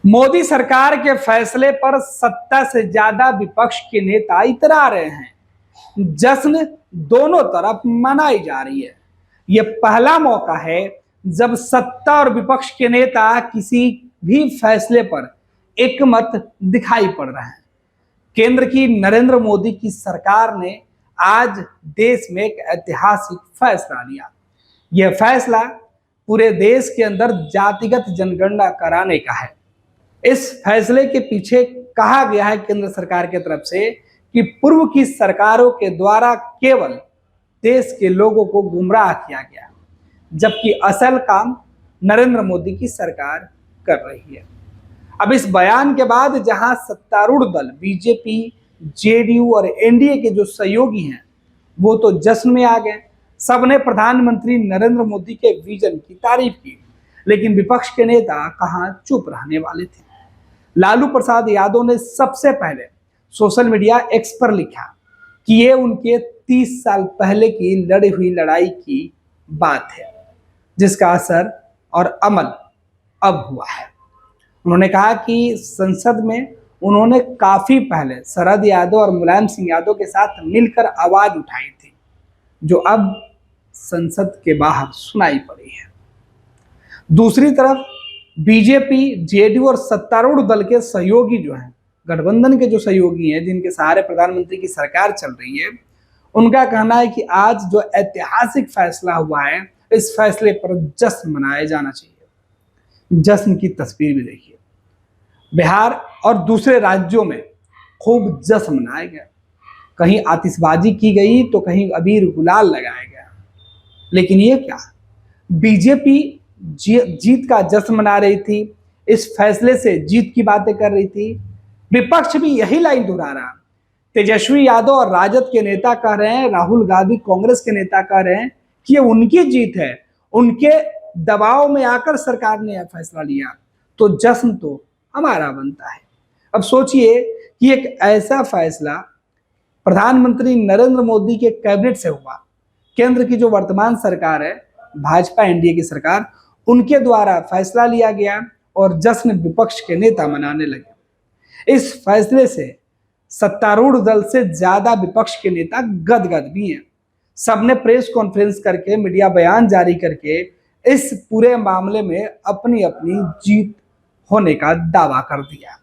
मोदी सरकार के फैसले पर सत्ता से ज्यादा विपक्ष के नेता इतरा रहे हैं। जश्न दोनों तरफ मनाई जा रही है। यह पहला मौका है जब सत्ता और विपक्ष के नेता किसी भी फैसले पर एकमत दिखाई पड़ रहे हैं। केंद्र की नरेंद्र मोदी की सरकार ने आज देश में एक ऐतिहासिक फैसला लिया। यह फैसला पूरे देश के अंदर जातिगत जनगणना कराने का है। इस फैसले के पीछे कहा गया है केंद्र सरकार की तरफ से कि पूर्व की सरकारों के द्वारा केवल देश के लोगों को गुमराह किया गया, जबकि असल काम नरेंद्र मोदी की सरकार कर रही है। अब इस बयान के बाद जहां सत्तारूढ़ दल बीजेपी, जेडीयू और एनडीए के जो सहयोगी हैं वो तो जश्न में आ गए। सबने प्रधानमंत्री नरेंद्र मोदी के विजन की तारीफ की, लेकिन विपक्ष के नेता कहां चुप रहने वाले थे। लालू प्रसाद यादव ने सबसे पहले सोशल मीडिया एक्स पर लिखा कि ये उनके 30 साल पहले की लड़ी हुई लड़ाई की बात है, जिसका असर और अमल अब हुआ है। उन्होंने कहा कि संसद में उन्होंने काफी पहले शरद यादव और मुलायम सिंह यादव के साथ मिलकर आवाज उठाई थी, जो अब संसद के बाहर सुनाई पड़ी है। दूसरी तरफ बीजेपी, जेडीयू और सत्तारूढ़ दल के सहयोगी जो हैं, गठबंधन के जो सहयोगी हैं जिनके सहारे प्रधानमंत्री की सरकार चल रही है, उनका कहना है कि आज जो ऐतिहासिक फैसला हुआ है, इस फैसले पर जश्न मनाया जाना चाहिए। जश्न की तस्वीर भी देखिए। बिहार और दूसरे राज्यों में खूब जश्न मनाया गया। कहीं आतिशबाजी की गई तो कहीं अबीर गुलाल लगाया गया। लेकिन ये क्या, बीजेपी जीत का जश्न मना रही थी, इस फैसले से जीत की बातें कर रही थी। विपक्ष भी यही लाइन दोहरा रहा। तेजस्वी यादव और राजद के नेता कह रहे हैं, राहुल गांधी कांग्रेस के नेता कह रहे हैं कि ये उनकी जीत है, उनके दबाव में आकर सरकार ने यह फैसला लिया, तो जश्न तो हमारा बनता है। अब सोचिए कि एक ऐसा फैसला प्रधानमंत्री नरेंद्र मोदी के कैबिनेट से हुआ। केंद्र की जो वर्तमान सरकार है, भाजपा एनडीए की सरकार, उनके द्वारा फैसला लिया गया और जश्न विपक्ष के नेता मनाने लगे। इस फैसले से सत्तारूढ़ दल से ज्यादा विपक्ष के नेता गदगद भी हैं। सबने प्रेस कॉन्फ्रेंस करके, मीडिया बयान जारी करके इस पूरे मामले में अपनी अपनी जीत होने का दावा कर दिया।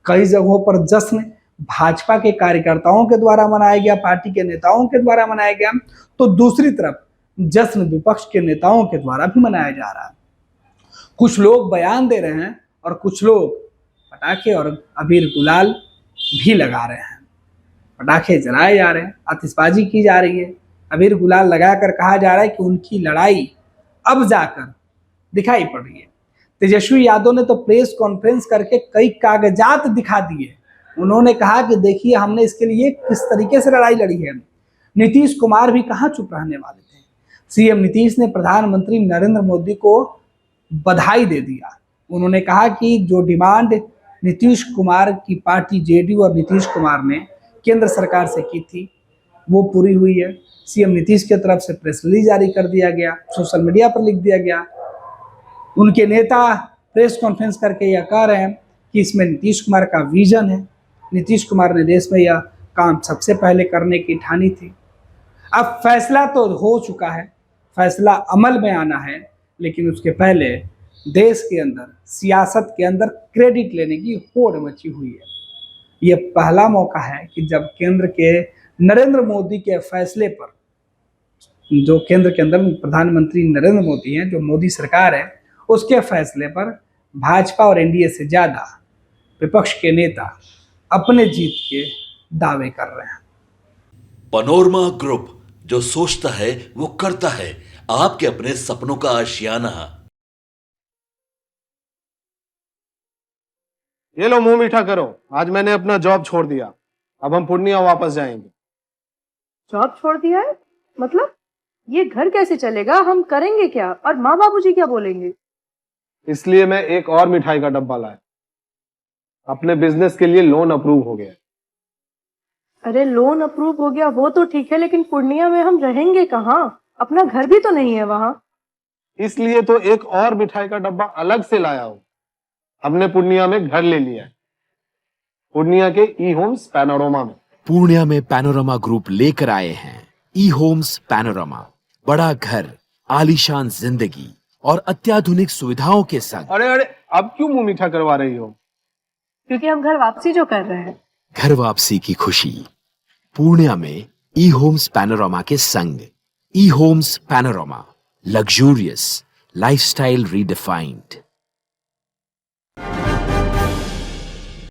कई जगहों पर जश्न भाजपा के कार्यकर्ताओं के द्वारा मनाया गया, पार्टी के नेताओं के द्वारा मनाया गया, तो दूसरी तरफ जश्न विपक्ष के नेताओं के द्वारा भी मनाया जा रहा है। कुछ लोग बयान दे रहे हैं और कुछ लोग पटाखे और अबीर गुलाल भी लगा रहे हैं। पटाखे जलाए जा रहे हैं, आतिशबाजी की जा रही है, अबीर गुलाल लगाकर कहा जा रहा है कि उनकी लड़ाई अब जाकर दिखाई पड़ रही है। तेजस्वी यादव ने तो प्रेस कॉन्फ्रेंस करके कई कागजात दिखा दिए। उन्होंने कहा कि देखिए हमने इसके लिए किस तरीके से लड़ाई लड़ी है। नीतीश कुमार भी कहां चुप रहने वाले थे। सीएम नीतीश ने प्रधानमंत्री नरेंद्र मोदी को बधाई दे दिया। उन्होंने कहा कि जो डिमांड नीतीश कुमार की पार्टी जेडीयू और नीतीश कुमार ने केंद्र सरकार से की थी वो पूरी हुई है। सीएम नीतीश की तरफ से प्रेस रिलीज जारी कर दिया गया, सोशल मीडिया पर लिख दिया गया। उनके नेता प्रेस कॉन्फ्रेंस करके यह कह रहे हैं कि इसमें नीतीश कुमार का विजन है। नीतीश कुमार ने देश में यह काम सबसे पहले करने की ठानी थी। अब फैसला तो हो चुका है, फैसला अमल में आना है, लेकिन उसके पहले देश के अंदर, सियासत के अंदर क्रेडिट लेने की होड़ मची हुई है। यह पहला मौका है कि जब केंद्र के नरेंद्र मोदी के फैसले पर, जो केंद्र के अंदर प्रधानमंत्री नरेंद्र मोदी हैं, जो मोदी सरकार है, उसके फैसले पर भाजपा और एनडीए से ज्यादा विपक्ष के नेता अपने जीत के दावे कर रहे हैं। पनोरमा ग्रुप, जो सोचता है वो करता है। आपके अपने सपनों का आशियाना। ये लो, मुंह मीठा करो। आज मैंने अपना जॉब छोड़ दिया, अब हम पूर्णिया वापस जाएंगे। जॉब छोड़ दिया है? मतलब ये घर कैसे चलेगा? हम करेंगे क्या? और माँ बाबूजी क्या बोलेंगे? इसलिए मैं एक और मिठाई का डब्बा लाया। अपने बिजनेस के लिए लोन अप्रूव हो गया। अरे लोन अप्रूव हो गया वो तो ठीक है, लेकिन पूर्णिया में हम रहेंगे कहाँ? अपना घर भी तो नहीं है वहां। इसलिए तो एक और मिठाई का डब्बा अलग से लाया हूं। हमने पूर्णिया में घर ले लिया है, पूर्णिया के ई होम्स पैनोरमा में। पूर्णिया में पैनोरमा ग्रुप लेकर आए हैं ई होम्स पैनोरमा, बड़ा घर, आलीशान जिंदगी और अत्याधुनिक सुविधाओं के संग। अरे अरे, अब क्यों मुंह मीठा करवा रही हो? क्योंकि हम घर वापसी जो कर रहे हैं। घर वापसी की खुशी पूर्णिया में ई होम्स पैनोरमा के संग। E homes panorama, luxurious lifestyle redefined.